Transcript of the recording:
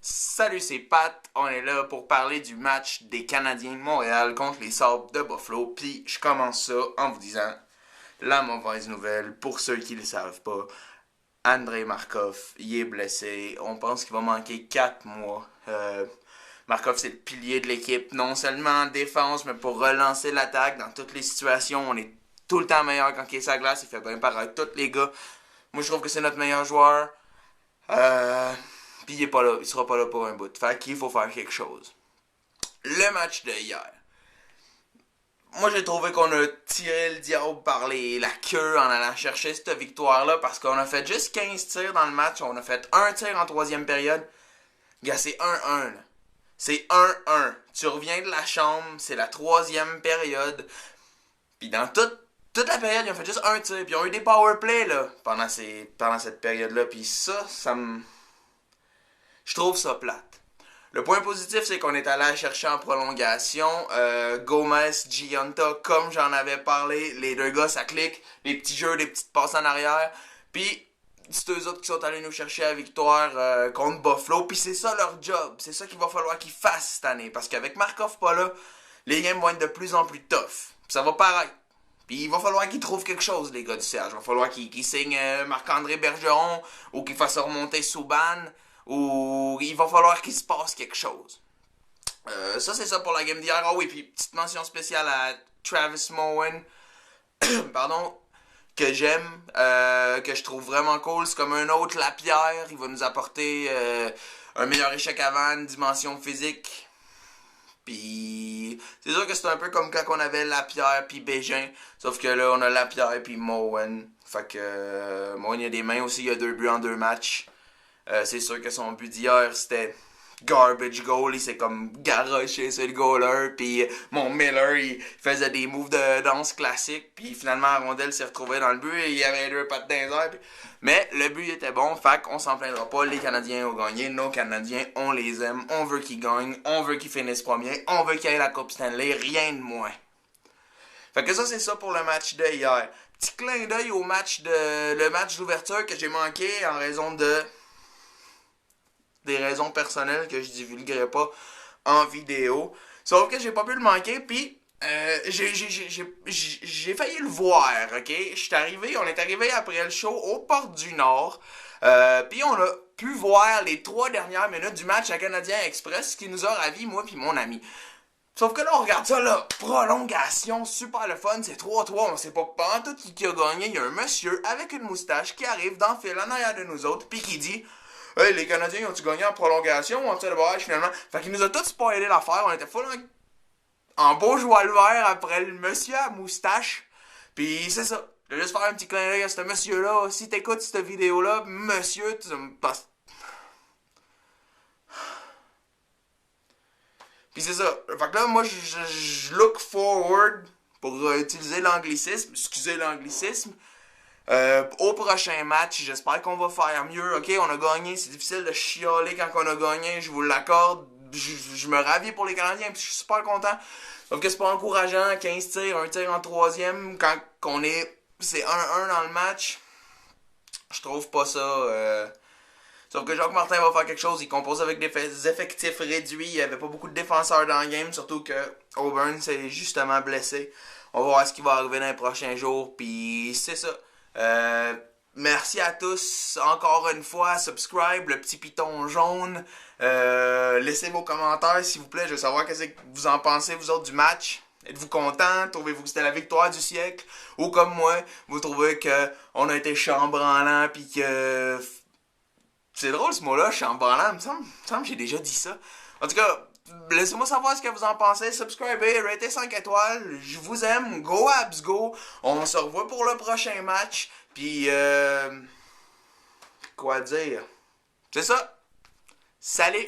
Salut, c'est Pat. On est là pour parler du match des Canadiens de Montréal contre les Sabres de Buffalo. Puis je commence ça en vous disant la mauvaise nouvelle pour ceux qui ne le savent pas. Andrei Markov, il est blessé. On pense qu'il va manquer 4 mois. Markov, c'est le pilier de l'équipe, non seulement en défense, mais pour relancer l'attaque dans toutes les situations. On est tout le temps meilleur quand il est sur la glace. Il fait bien paraître tous les gars. Moi, je trouve que c'est notre meilleur joueur. Puis il est pas là, il sera pas là pour un bout. Fait qu'il faut faire quelque chose. Le match de hier. Moi, j'ai trouvé qu'on a tiré le diable par la queue en allant chercher cette victoire-là parce qu'on a fait juste 15 tirs dans le match. On a fait un tir en troisième période. Gars, c'est 1-1. Là. C'est 1-1. Tu reviens de la chambre, c'est la troisième période. Puis dans toute la période, ils ont fait juste un tir. Puis ils ont eu des powerplays là, pendant cette période-là. Puis ça me... Je trouve ça plate. Le point positif, c'est qu'on est allé la chercher en prolongation. Gomez, Gianta, comme j'en avais parlé, les deux gars, ça clique. Les petits jeux, les petites passes en arrière. Puis, c'est eux autres qui sont allés nous chercher la victoire contre Buffalo. Puis c'est ça leur job. C'est ça qu'il va falloir qu'ils fassent cette année. Parce qu'avec Markov pas là, les games vont être de plus en plus tough. Puis ça va paraître. Puis il va falloir qu'ils trouvent quelque chose, les gars du CH. Il va falloir qu'ils signent Marc-André Bergeron ou qu'ils fassent remonter Subban. Ou il va falloir qu'il se passe quelque chose. Ça, c'est ça pour la game d'hier. Ah oui, puis petite mention spéciale à Travis Moen, pardon, que j'aime, que je trouve vraiment cool. C'est comme un autre Lapierre. Il va nous apporter un meilleur échec avant, une dimension physique. Puis c'est sûr que c'est un peu comme quand on avait Lapierre puis Bégin. Sauf que là, on a Lapierre puis Moen. Fait que Moen, il y a des mains aussi. Il y a 2 buts en 2 matchs. C'est sûr que son but d'hier, c'était garbage goal. Il s'est comme garoché sur le goaler. Puis mon Miller, il faisait des moves de danse classiques. Puis finalement, la rondelle s'est retrouvée dans le but. Et il y avait 2 pattes dans les airs. Mais le but était bon. Fait qu'on s'en plaindra pas. Les Canadiens ont gagné. Nos Canadiens, on les aime. On veut qu'ils gagnent. On veut qu'ils finissent premiers. On veut qu'ils aient la Coupe Stanley. Rien de moins. Fait que ça, c'est ça pour le match de hier. Petit clin d'œil au match d'ouverture que j'ai manqué en raison de... des raisons personnelles que je divulguerai pas en vidéo. Sauf que j'ai pas pu le manquer, puis j'ai failli le voir, ok? On est arrivé après le show aux Portes du Nord, puis on a pu voir les 3 dernières minutes du match à Canadien Express, ce qui nous a ravis, moi puis mon ami. Sauf que là, on regarde ça, là, prolongation, super le fun, c'est 3-3, on sait pas tout qui a gagné. Il y a un monsieur avec une moustache qui arrive dans le fil en arrière de nous autres, puis qui dit... Hey, les Canadiens, ont-ils gagné en prolongation ou en tir de barrage finalement? Fait qu'il nous a tous spoilé l'affaire. On était full en beau joie le vert après le monsieur à moustache. Pis c'est ça. Je vais juste faire un petit clin d'œil à ce monsieur-là. Si t'écoutes cette vidéo-là, monsieur, tu me passes. Pis c'est ça. Fait que là, moi, je look forward pour utiliser l'anglicisme. Excusez l'anglicisme. Au prochain match, j'espère qu'on va faire mieux. Ok, on a gagné, c'est difficile de chialer quand on a gagné, je vous l'accorde. Je me ravis pour les Canadiens, puis je suis super content. Sauf que c'est pas encourageant, 15 tirs, un tir en troisième, quand c'est 1-1 dans le match. Je trouve pas ça. Sauf que Jacques Martin va faire quelque chose, il compose avec des effectifs réduits, il y avait pas beaucoup de défenseurs dans le game, surtout que Auburn s'est justement blessé. On va voir ce qui va arriver dans les prochains jours, puis c'est ça. Merci à tous encore une fois, subscribe, le petit piton jaune, laissez vos commentaires s'il vous plaît, je veux savoir qu'est-ce que vous en pensez vous autres du match. Êtes-vous content? Trouvez-vous que c'était la victoire du siècle? Ou comme moi, vous trouvez que on a été chambranlant pis que... C'est drôle ce mot-là, chambranlant, il me semble que j'ai déjà dit ça. En tout cas, laissez-moi savoir ce que vous en pensez. Subscribez, ratez 5 étoiles. Je vous aime. Go Abs, go. On se revoit pour le prochain match. Puis, quoi dire? C'est ça. Salut!